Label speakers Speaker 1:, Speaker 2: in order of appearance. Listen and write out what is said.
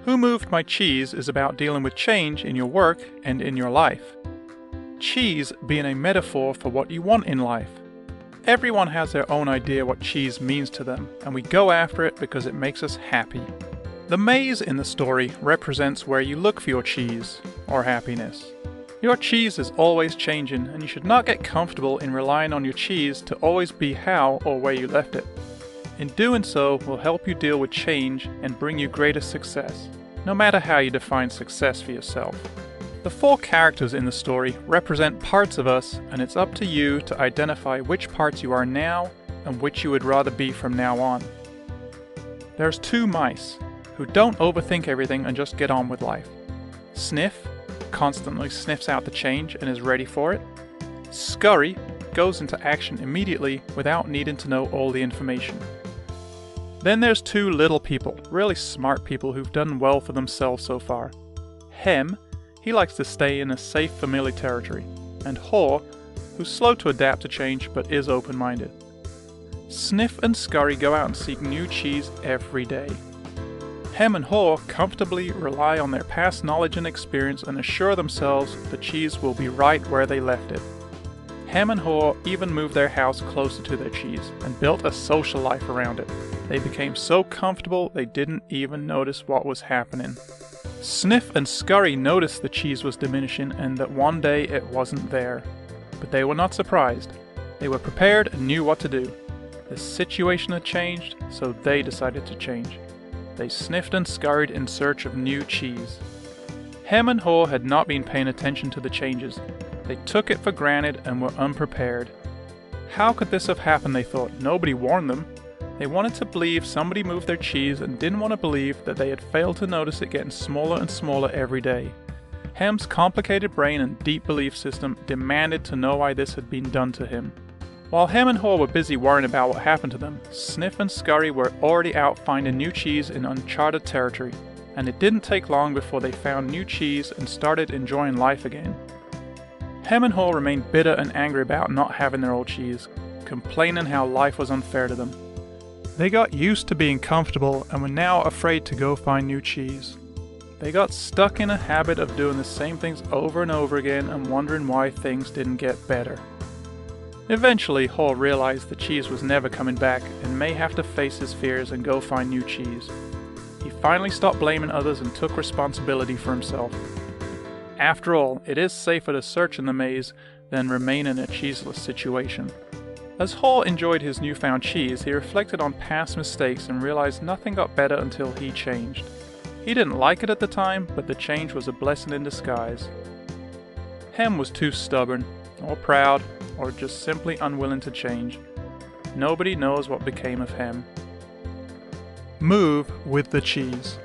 Speaker 1: Who Moved My Cheese is about dealing with change in your work and in your life. Cheese being a metaphor for what you want in life. Everyone has their own idea what cheese means to them, and we go after it because it makes us happy. The maze in the story represents where you look for your cheese, or happiness. Your cheese is always changing, and you should not get comfortable in relying on your cheese to always be how or where you left it. In doing so will help you deal with change and bring you greater success, no matter how you define success for yourself. The 4 characters in the story represent parts of us, and it's up to you to identify which parts you are now and which you would rather be from now on. There's 2 mice who don't overthink everything and just get on with life. Sniff constantly sniffs out the change and is ready for it. Scurry goes into action immediately without needing to know all the information. Then there's 2 little people, really smart people who've done well for themselves so far. Hem, he likes to stay in a safe, familiar territory, and Haw, who's slow to adapt to change but is open-minded. Sniff and Scurry go out and seek new cheese every day. Hem and Haw comfortably rely on their past knowledge and experience and assure themselves the cheese will be right where they left it. Hem and Haw even moved their house closer to their cheese and built a social life around it. They became so comfortable they didn't even notice what was happening. Sniff and Scurry noticed the cheese was diminishing and that one day it wasn't there. But they were not surprised. They were prepared and knew what to do. The situation had changed, so they decided to change. They sniffed and scurried in search of new cheese. Hem and Haw had not been paying attention to the changes. They took it for granted and were unprepared. How could this have happened, they thought. Nobody warned them. They wanted to believe somebody moved their cheese and didn't want to believe that they had failed to notice it getting smaller and smaller every day. Hem's complicated brain and deep belief system demanded to know why this had been done to him. While Hem and Haw were busy worrying about what happened to them, Sniff and Scurry were already out finding new cheese in uncharted territory, and it didn't take long before they found new cheese and started enjoying life again. Hem and Haw remained bitter and angry about not having their old cheese, complaining how life was unfair to them. They got used to being comfortable and were now afraid to go find new cheese. They got stuck in a habit of doing the same things over and over again and wondering why things didn't get better. Eventually, Haw realized the cheese was never coming back and may have to face his fears and go find new cheese. He finally stopped blaming others and took responsibility for himself. After all, it is safer to search in the maze than remain in a cheeseless situation. As Haw enjoyed his newfound cheese, he reflected on past mistakes and realized nothing got better until he changed. He didn't like it at the time, but the change was a blessing in disguise. Hem was too stubborn, or proud, or just simply unwilling to change. Nobody knows what became of Hem. Move with the cheese.